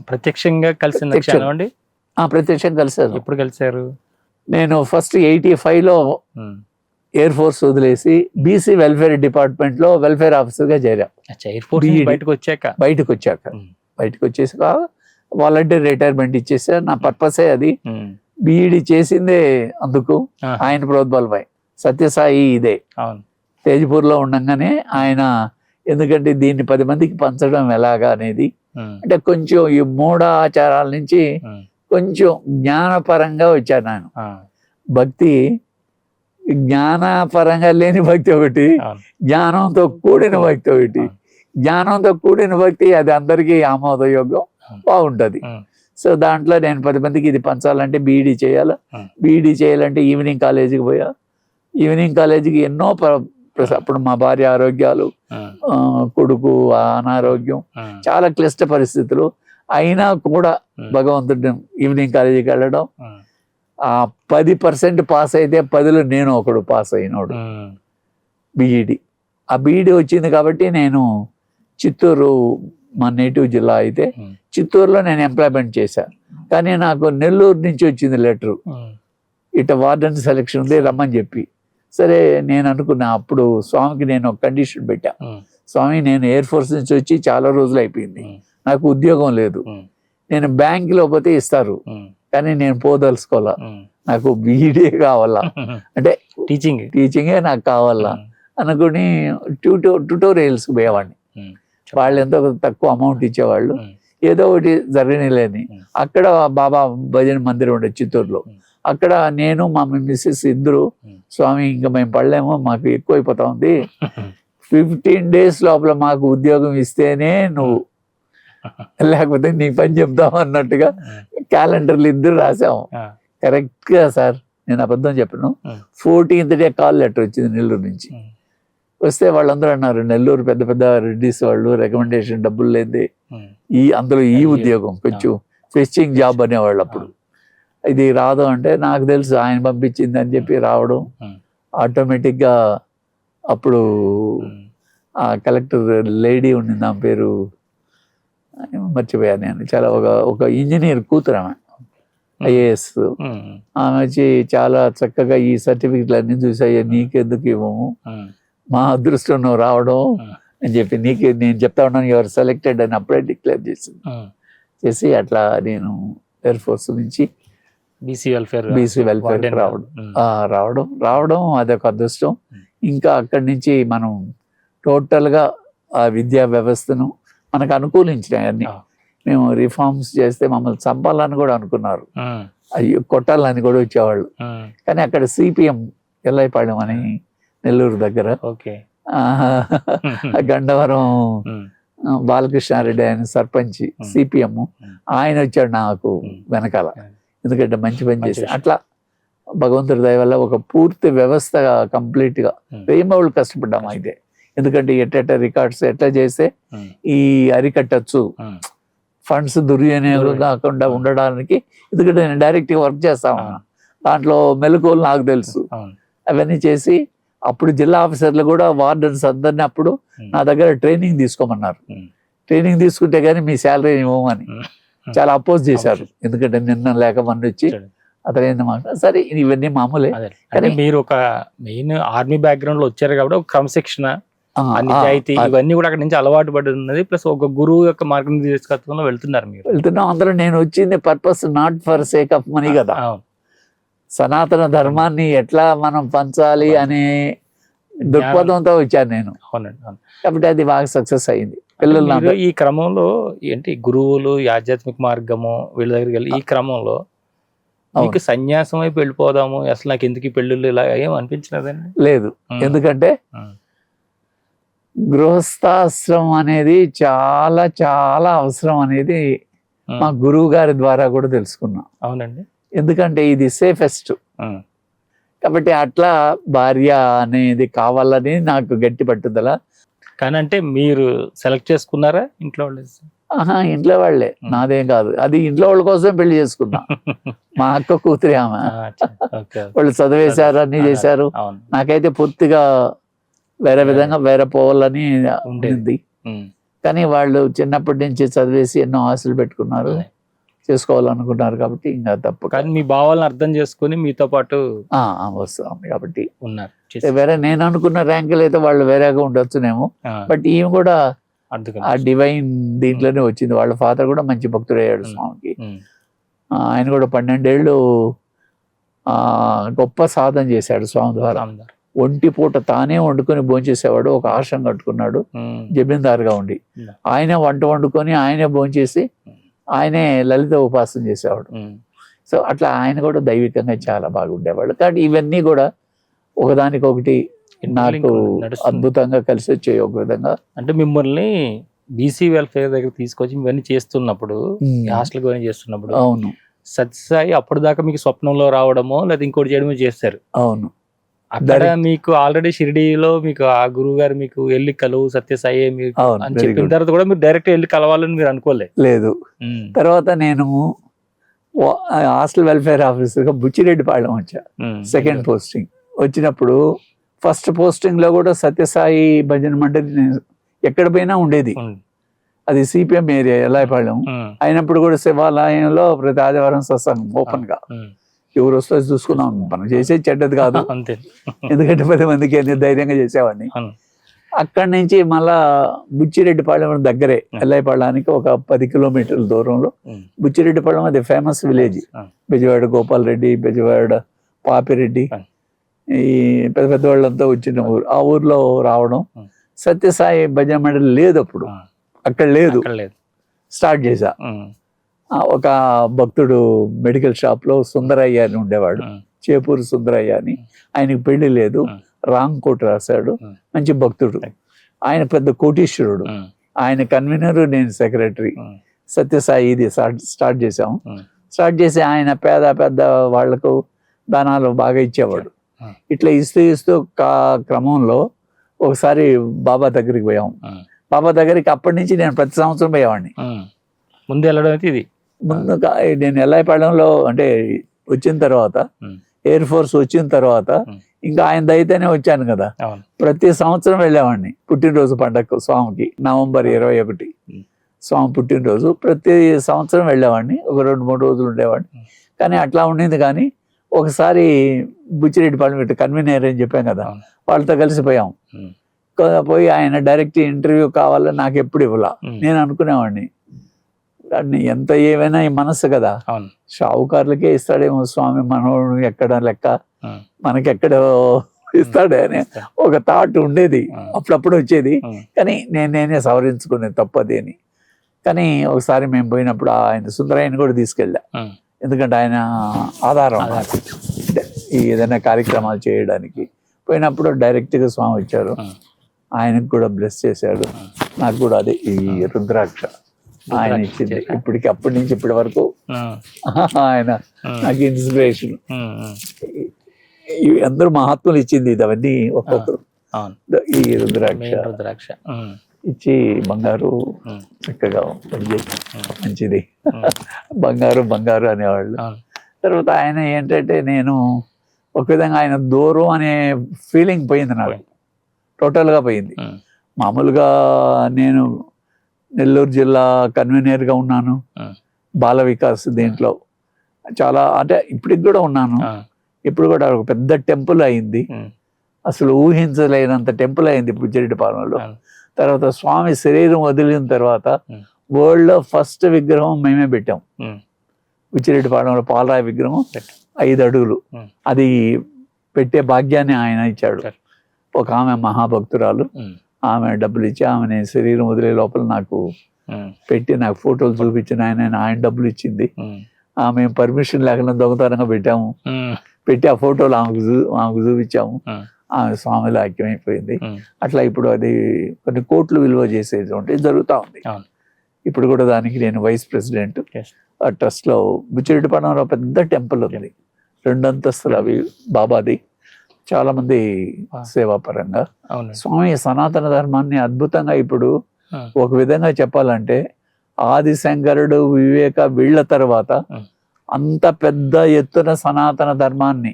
ప్రత్యక్షంగా కలిసిన ప్రత్యక్షం. క్షణం అండి? ప్రత్యక్షంగా కలిశాను. ఎప్పుడు కలిశారు? నేను ఫస్ట్ 85లో ఎయిర్ ఫోర్స్ వదిలేసి బీసీ వెల్ఫేర్ డిపార్ట్మెంట్ లో వెల్ఫేర్ ఆఫీసర్ గా చేరా. Air force BEd. బయటకు వచ్చాక బయటకు వచ్చేసి వాలంటీర్ రిటైర్మెంట్ ఇచ్చేసా. నా పర్పసే అది. బీఈడి చేసిందే అందుకు. ఆయన ప్రోద్బలపై సత్యసాయి ఇదే అవును. తేజ్పూర్లో ఉండగానే ఆయన, ఎందుకంటే దీన్ని 10 మందికి పంచడం ఎలాగా అనేది, అంటే కొంచెం ఈ మూఢాచారాల నుంచి కొంచెం జ్ఞానపరంగా వచ్చాను నేను. భక్తి జ్ఞానపరంగా లేని భక్తి ఒకటి, జ్ఞానంతో కూడిన భక్తి ఒకటి. జ్ఞానంతో కూడిన భక్తి అది అందరికీ ఆమోదయోగ్యం, బాగుంటది. సో దాంట్లో నేను 10 మందికి ఇది పంచాలంటే బీఈడి చేయాలి. బీఈడి చేయాలంటే ఈవినింగ్ కాలేజీకి పోయా. ఈవినింగ్ కాలేజీకి ఎన్నో అప్పుడు మా భార్య ఆరోగ్యాలు, కొడుకు అనారోగ్యం, చాలా క్లిష్ట పరిస్థితులు అయినా కూడా భగవంతుడు ఈవినింగ్ కాలేజీకి వెళ్ళడం. 10% పాస్ అయితే 10లో నేను ఒకడు పాస్ అయినోడు బీఈడి. ఆ బీఈడి వచ్చింది కాబట్టి నేను చిత్తూరు, మా నేటివ్ జిల్లా అయితే చిత్తూరులో నేను ఎంప్లాయ్మెంట్ చేశాను. కానీ నాకు నెల్లూరు నుంచి వచ్చింది లెటరు, ఇట వార్డెన్ సెలక్షన్ ఉంది రమ్మని చెప్పి. సరే నేను అనుకున్నా, అప్పుడు స్వామికి నేను ఒక కండిషన్ పెట్టా. స్వామి, నేను ఎయిర్ ఫోర్స్ నుంచి వచ్చి చాలా రోజులు అయిపోయింది, నాకు ఉద్యోగం లేదు, నేను బ్యాంకులో పోతే ఇస్తారు కానీ నేను పోదలుచుకోవాలా, నాకు బీఈడీ కావాలా, అంటే టీచింగే నాకు కావాలా అనుకుని ట్యూటోరియల్స్కి పోయేవాడిని. వాళ్ళు ఎంతో తక్కువ అమౌంట్ ఇచ్చేవాళ్ళు, ఏదో ఒకటి జరగనిలేని. అక్కడ బాబా భజన మందిరం ఉండే చిత్తూరులో, అక్కడ నేను మా మిస్సెస్ ఇద్దరు, స్వామి ఇంకా మేము పడలేము, మాకు ఎక్కువైపోతా ఉంది, 15 days లోపల మాకు ఉద్యోగం ఇస్తేనే నువ్వు, లేకపోతే నీ పని చెప్తావు అన్నట్టుగా క్యాలెండర్లు ఇద్దరు రాసాము. కరెక్ట్గా సార్, నేను అబద్ధం చెప్పను, 14th day కాల్ లెటర్ వచ్చింది నెల్లూరు నుంచి. వస్తే వాళ్ళందరూ అన్నారు, నెల్లూరు పెద్ద పెద్ద రెడ్డిస్ వాళ్ళు రికమెండేషన్ డబ్బులు లేదే, అందులో ఈ ఉద్యోగం కొంచెం ఫెస్టింగ్ జాబ్ అనేవాళ్ళు అప్పుడు, ఇది రాదు అంటే, నాకు తెలుసు ఆయన పంపించింది అని చెప్పి రావడం. ఆటోమేటిక్గా అప్పుడు ఆ కలెక్టర్ లేడీ ఉండింది, ఆమె పేరు మర్చిపోయాను నేను, చాలా ఒక ఇంజనీర్ కూతురు ఆమె, IAS. ఆమె వచ్చి చాలా చక్కగా ఈ సర్టిఫికెట్లు అన్ని చూసాయి, నీకెందుకు ఇవ్వము, మా అదృష్టం నువ్వు రావడం అని చెప్పి, నీకు నేను చెప్తా ఉన్నాను యువర్ సెలెక్టెడ్ అని అప్పుడే డిక్లేర్ చేసి అట్లా నేను ఎయిర్ ఫోర్స్ నుంచి బీసీ వెల్ఫేర్ రావడం అదొక అదృష్టం. ఇంకా అక్కడి నుంచి మనం టోటల్గా ఆ విద్యా వ్యవస్థను మనకు అనుకూలించినాయి అన్ని. మేము రిఫార్మ్స్ చేస్తే మమ్మల్ని చంపాలని కూడా అనుకున్నారు, అయ్యో కొట్టాలని కూడా వచ్చేవాళ్ళు. కానీ అక్కడ CPM ఎల్లైపాళెం అని నెల్లూరు దగ్గర, గండవరం బాలకృష్ణారెడ్డి ఆయన సర్పంచ్, CPM, ఆయన వచ్చాడు నాకు వెనకాల, ఎందుకంటే మంచి పని చేసి. అట్లా భగవంతుడి దయ వల్ల ఒక పూర్తి వ్యవస్థగా కంప్లీట్గా వేమవులు కష్టపడ్డాము అయితే. ఎందుకంటే ఎట్ట రికార్డ్స్ ఎట్లా చేస్తే ఈ అరికట్టచ్చు, ఫండ్స్ దుర్వినియోగం కాకుండా ఉండడానికి, ఎందుకంటే నేను డైరెక్ట్గా వర్క్ చేస్తా ఉన్నా, దాంట్లో మెలకువలు నాకు తెలుసు. అవన్నీ చేసి అప్పుడు జిల్లా ఆఫీసర్లు కూడా వార్డెన్స్ అందరినీ అప్పుడు నా దగ్గర ట్రైనింగ్ తీసుకోమన్నారు. ట్రైనింగ్ తీసుకుంటే కానీ మీ శాలరీ ఇవ్వమని చాలా అపోజ్ చేశారు, ఎందుకంటే నిన్న లేక మొన్న వచ్చి అతను మాట. సరే ఇవన్నీ మామూలే, కానీ మీరు ఒక మెయిన్ ఆర్మీ బ్యాక్గ్రౌండ్ లో వచ్చారు కాబట్టి ఒక క్రమశిక్షణ, నిజాయితీ, ఇవన్నీ కూడా అక్కడ నుంచి అలవాటు పడి ఉన్నది. ప్లస్ ఒక గురువు యొక్క మార్గదర్శకత్వంలో వెళ్తున్నారు మీరు. వెళ్తున్నాం అందరూ. నేను వచ్చింది purpose not for sake of money కదా, సనాతన ధర్మాన్ని ఎట్లా మనం పంచాలి అనే దృక్పథంతో వచ్చాను నేను. కాబట్టి అది బాగా సక్సెస్ అయింది. పిల్లలు ఈ క్రమంలో ఏంటి గురువులు, ఈ ఆధ్యాత్మిక మార్గము వీళ్ళ దగ్గరికి వెళ్ళి ఈ క్రమంలో మీకు సన్యాసం వైపు వెళ్ళిపోదాము, అసలు నాకు ఎందుకు పెళ్ళిళ్ళు ఇలా ఏం అనిపించినదండి? లేదు, ఎందుకంటే గృహస్థాశ్రమం అనేది చాలా చాలా అవసరం అనేది మా గురువు గారి ద్వారా కూడా తెలుసుకున్నా. అవునండి, ఎందుకంటే ఇది సేఫెస్ట్. కాబట్టి అట్లా భార్య అనేది కావాలని నాకు గట్టి పట్టుదల. కానీ అంటే మీరు సెలెక్ట్ చేసుకున్నారా ఇంట్లో వాళ్ళు? ఇంట్లో వాళ్ళే, నాదేం కాదు. అది ఇంట్లో వాళ్ళ కోసం పెళ్లి చేసుకున్నా. మా అక్క కూతురి ఆమె, వాళ్ళు చదివేశారు, అన్ని చేశారు. నాకైతే పూర్తిగా వేరే విధంగా వేరే పోవాలని ఉంది. కానీ వాళ్ళు చిన్నప్పటి నుంచి చదివేసి ఎన్నో ఆశలు పెట్టుకున్నారు, చేసుకోవాలనుకున్నారు కాబట్టి ఇంకా తప్పు. కానీ మీ భావాలను అర్థం చేసుకుని మీతో పాటు వస్తుంది కాబట్టి ఉన్నారు. వేరే నేను అనుకున్న ర్యాంకులు అయితే వాళ్ళు వేరేగా ఉండొచ్చునేమో, బట్ ఈమె కూడా ఆ డివైన్ దీంట్లోనే వచ్చింది. వాళ్ళ ఫాదర్ కూడా మంచి భక్తుడు అయ్యాడు స్వామికి. ఆయన కూడా 12 ఏళ్ళు గొప్ప సాధన చేశాడు స్వామి ద్వారా. ఒంటి పూట తానే వండుకొని భోంచేసేవాడు. ఒక ఆశ్రమం కట్టుకున్నాడు జమీందారుగా ఉండి. ఆయన వంట వండుకొని ఆయనే భోంచేసి ఆయనే లలిత ఉపాసన చేసేవాడు. సో అట్లా ఆయన కూడా దైవికంగా చాలా బాగా ఉండేవాడు. కాబట్టి ఇవన్నీ కూడా ఒకదానికొకటి నాకు అద్భుతంగా కలిసి వచ్చాయి ఒక విధంగా. అంటే మిమ్మల్ని బీసీ వెల్ఫేర్ దగ్గర తీసుకొచ్చి ఇవన్నీ చేస్తున్నప్పుడు, హాస్టల్ ఇవన్నీ చేస్తున్నప్పుడు, అవును, సత్యసాయి అప్పుడు దాకా మీకు స్వప్నంలో రావడమో లేదా ఇంకోటి చేయడమో చేస్తారు. అవును, అక్కడ మీకు ఆల్రెడీ షిరిడీలో మీకు ఆ గురువు గారు మీకు వెళ్ళి కలువు సత్యసాయి మీకు అని చెప్పిన తర్వాత కూడా మీరు డైరెక్ట్ వెళ్ళి కలవాలని మీరు అనుకోలేదు. తర్వాత నేను హాస్టల్ వెల్ఫేర్ ఆఫీసర్గా బుచ్చిరెడ్డిపాళెం వచ్చా. సెకండ్ పోస్టింగ్ వచ్చినప్పుడు ఫస్ట్ పోస్టింగ్ లో కూడా సత్యసాయి భజన మండలి ఎక్కడ పోయినా ఉండేది. అది సిపిఎం ఏరియా ఎల్లాయిపాళెం అయినప్పుడు కూడా శివాలయంలో ప్రతి ఆదివారం సత్సంగం ఓపెన్ గా, ఎవరు వస్తే చూసుకున్నాం. మనం చేసేది చెడ్డది కాదు, ఎందుకంటే 10 మందికి ధైర్యంగా చేసేవాడిని. అక్కడి నుంచి మళ్ళా బుచ్చిరెడ్డిపాళెం దగ్గరే, ఎల్లాయిపాళానికి ఒక 10 కిలోమీటర్ల దూరంలో బుచ్చిరెడ్డిపాళెం. అది ఫేమస్ విలేజ్. బెజవాడ గోపాల్ రెడ్డి, బెజవాడ పాపిరెడ్డి, ఈ పెద్ద పెద్ద వాళ్ళంతా వచ్చిన ఊరు. ఆ ఊర్లో రావడం, సత్యసాయి భజన మండలి లేదు అప్పుడు, అక్కడ లేదు. స్టార్ట్ చేశా. ఒక భక్తుడు మెడికల్ షాప్ లో సుందరయ్య అని ఉండేవాడు, చేపూరు సుందరయ్య అని. ఆయనకి పెళ్లి లేదు, రాంగ్ కోట్ రాశాడు, మంచి భక్తుడు. ఆయన పెద్ద కోటీశ్వరుడు. ఆయన కన్వీనర్, నేను సెక్రటరీ. సత్యసాయి ఇది స్టార్ట్ చేసాము. స్టార్ట్ చేసి ఆయన పెద్ద వాళ్లకు దానాలు బాగా ఇచ్చేవాడు. ఇట్లా ఇస్తూ క్రమంలో ఒకసారి బాబా దగ్గరికి పోయాము. బాబా దగ్గరికి అప్పటి నుంచి నేను ప్రతి సంవత్సరం పోయేవాడిని. ముందు వెళ్ళడం అయితే ఇది ముందు నేను ఎల్లాయిపాళెంలో అంటే వచ్చిన తర్వాత, ఎయిర్ ఫోర్స్ వచ్చిన తర్వాత ఇంకా ఆయన దయతోనే వచ్చాను కదా. ప్రతి సంవత్సరం వెళ్ళేవాడిని పుట్టినరోజు పండగకు స్వామికి. నవంబర్ 21 స్వామి పుట్టినరోజు. ప్రతి సంవత్సరం వెళ్ళేవాడిని, ఒక 2-3 రోజులు ఉండేవాడిని. కానీ అట్లా ఉండింది. కానీ ఒకసారి బుచ్చిరెడ్డిపాళెం ఇటు కన్వీనర్ అని చెప్పాం కదా, వాళ్ళతో కలిసిపోయాం. పోయి ఆయన డైరెక్ట్ ఇంటర్వ్యూ కావాలని నాకు ఎప్పుడు ఇవ్వాల. నేను అనుకునేవాడిని ఎంత ఏమైనా ఈ మనస్సు కదా, షావుకారులకే ఇస్తాడేమో స్వామి, మనోడు ఎక్కడ లెక్క, మనకెక్కడ ఇస్తాడే అని ఒక థాట్ ఉండేది. అప్పుడప్పుడు వచ్చేది, కానీ నేనే సవరించుకునేది తప్పది అని. కానీ ఒకసారి మేము పోయినప్పుడు ఆయన సుందరయ్యని కూడా తీసుకెళ్ళా. ఎందుకంటే ఆయన ఆధారం ఈ ఏదైనా కార్యక్రమాలు చేయడానికి. పోయినప్పుడు డైరెక్ట్గా స్వామి వచ్చారు, ఆయనకు కూడా బ్లెస్ చేశాడు. నాకు కూడా అదే ఈ రుద్రాక్ష ఆయన ఇచ్చింది. ఇప్పటికి అప్పటి నుంచి ఇప్పటి వరకు ఆయన నాకు ఇన్స్పిరేషన్. అందరూ మహాత్ములు ఇచ్చింది ఇది, అవన్నీ ఒక్కొక్కరు. ఈ రుద్రాక్ష ఇచ్చి బంగారు చక్కగా పనిచేసి మంచిది, బంగారు అనేవాళ్ళు. తర్వాత ఆయన ఏంటంటే, నేను ఒక విధంగా ఆయన దూరం అనే ఫీలింగ్ పోయింది నాకు, టోటల్గా పోయింది. మామూలుగా నేను నెల్లూరు జిల్లా కన్వీనర్గా ఉన్నాను, బాల వికాస్ దీంట్లో చాలా, అంటే ఇప్పటికి కూడా ఉన్నాను. ఇప్పుడు కూడా ఒక పెద్ద టెంపుల్ అయింది, అసలు ఊహించలేనంత టెంపుల్ అయింది బుచ్చిరెడ్డిపాలెంలో. తర్వాత స్వామి శరీరం వదిలిన తర్వాత వరల్డ్ లో ఫస్ట్ విగ్రహం మేమే పెట్టాం బుచ్చిరెడ్డిపాలెంలో. పాలరాయి విగ్రహం 5 అడుగులు. అది పెట్టే భాగ్యాన్ని ఆయన ఇచ్చాడు. ఒక ఆమె మహాభక్తురాలు, ఆమె డబ్బులు ఇచ్చి ఆమె శరీరం వదిలే లోపల నాకు పెట్టి నాకు ఫోటోలు చూపించిన ఆయన డబ్బులు ఇచ్చింది. ఆమె పర్మిషన్ లేకుండా దొంగతనంగా పెట్టాము, పెట్టి ఆ ఫోటోలు ఆమెకు చూపించాము. ఆమె స్వామిలో ఐక్యమైపోయింది. అట్లా ఇప్పుడు అది కొన్ని కోట్లు విలువ చేసేది ఉంటే జరుగుతూ ఉంది. ఇప్పుడు కూడా దానికి నేను వైస్ ప్రెసిడెంట్. ఆ ట్రస్ట్ లో బుచ్చిరెడ్డిపాలెంలో పెద్ద టెంపుల్ ఉంది, 2 అంతస్తులు, అవి బాబాది. చాలా మంది సేవాపరంగా స్వామి సనాతన ధర్మాన్ని అద్భుతంగా, ఇప్పుడు ఒక విధంగా చెప్పాలంటే ఆదిశంకరుడు, వివేక వీళ్ళ తర్వాత అంత పెద్ద ఎత్తున సనాతన ధర్మాన్ని,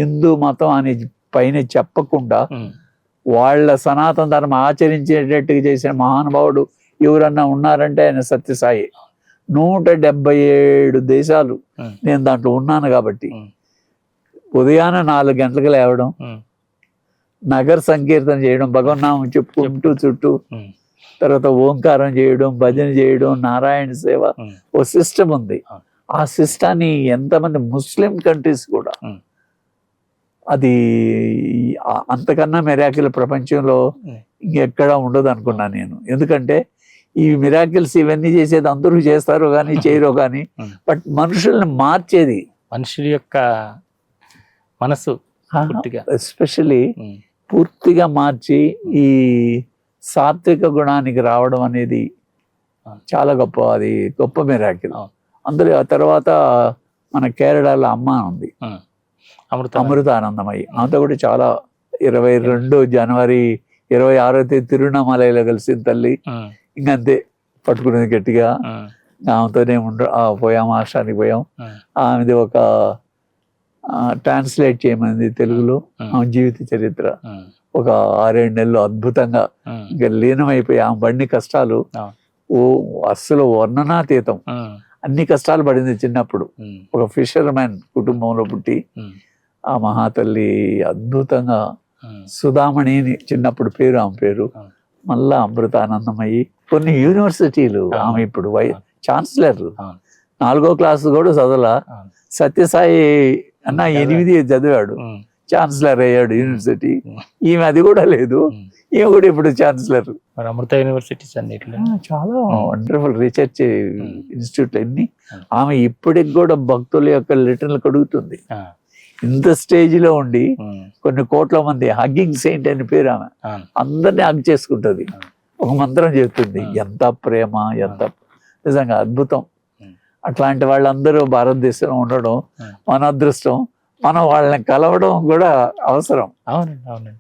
హిందూ మతం అని పైన చెప్పకుండా వాళ్ళ సనాతన ధర్మం ఆచరించేటట్టుగా చేసిన మహానుభావుడు ఎవరన్నా ఉన్నారంటే ఆయన సత్యసాయి. 177 దేశాలు నేను దాంట్లో ఉన్నాను కాబట్టి ఉదయాన 4 గంటలకు లేవడం, నగర సంకీర్తన చేయడం, భగవన్నామం చెప్పుకుంటూ చుట్టూ, తర్వాత ఓంకారం చేయడం, భజన చేయడం, నారాయణ సేవ, ఓ సిస్టమ్ ఉంది. ఆ సిస్టాన్ని ఎంతమంది ముస్లిం కంట్రీస్ కూడా అది అంతకన్నా మిరాకిల్ ప్రపంచంలో ఇంకెక్కడా ఉండదు అనుకున్నా నేను. ఎందుకంటే ఈ మిరాకిల్స్ ఇవన్నీ చేసేది అందరూ చేస్తారు కానీ చేయరు కానీ, బట్ మనుషుల్ని మార్చేది, మనుషుల యొక్క మనసు ఎస్పెషల్లీ పూర్తిగా మార్చి ఈ సాత్విక గుణానికి రావడం అనేది చాలా గొప్ప, అది గొప్ప మిరాకిల్. అందులో ఆ తర్వాత మన కేరళలో అమ్మ ఉంది, అమృతానందమయ్యి. అంతా కూడా చాలా 22 జనవరి 26వ తేదీ తిరువణామలలో కలిసిన తల్లి. ఇంకంతే పట్టుకునేది గట్టిగా. ఆమెతోనే పోయాం, ఆశ్రమానికి పోయాం. ఆమెది ఒక ట్రాన్స్లేట్ చేయమంది తెలుగులో ఆమె జీవిత చరిత్ర. ఒక 6-7 నెలలు అద్భుతంగా ఇంకా లీనమైపోయి ఆమె పడిన కష్టాలు అస్సలు వర్ణనాతీతం. అన్ని కష్టాలు పడింది చిన్నప్పుడు. ఒక ఫిషర్ మ్యాన్ కుటుంబంలో పుట్టి ఆ మహాతల్లి అద్భుతంగా సుధామణి అని చిన్నప్పుడు పేరు, ఆమె పేరు మళ్ళా అమృతానందమయ్యి. కొన్ని యూనివర్సిటీలు ఆమె ఇప్పుడు ఛాన్సలర్, 4వ క్లాస్ కూడా చదవలా. సత్యసాయి అన్న 8 చదివాడు, ఛాన్సలర్ అయ్యాడు యూనివర్సిటీ. ఈమె అది కూడా లేదు, ఈమె కూడా ఇప్పుడు ఛాన్సలర్. అమృత యూనివర్సిటీస్ అన్నిట్లో చాలా వండర్ఫుల్ రీసెర్చ్ ఇన్స్టిట్యూట్లు అన్ని. ఆమె ఇప్పటికి కూడా భక్తుల యొక్క లెటర్లు కడుగుతుంది. ఇంత స్టేజ్ లో ఉండి కొన్ని కోట్ల మంది హగ్గింగ్ సెయింట్ అని పేరు ఆమె, అందరినీ హగ్ చేసుకుంటది, ఒక మంత్రం చెప్తుంది. ఎంత ప్రేమ, ఎంత నిజంగా అద్భుతం. అట్లాంటి వాళ్ళందరూ భారతదేశంలో ఉండడం మన అదృష్టం. మనం వాళ్ళని కలవడం కూడా అవసరం. అవునండి.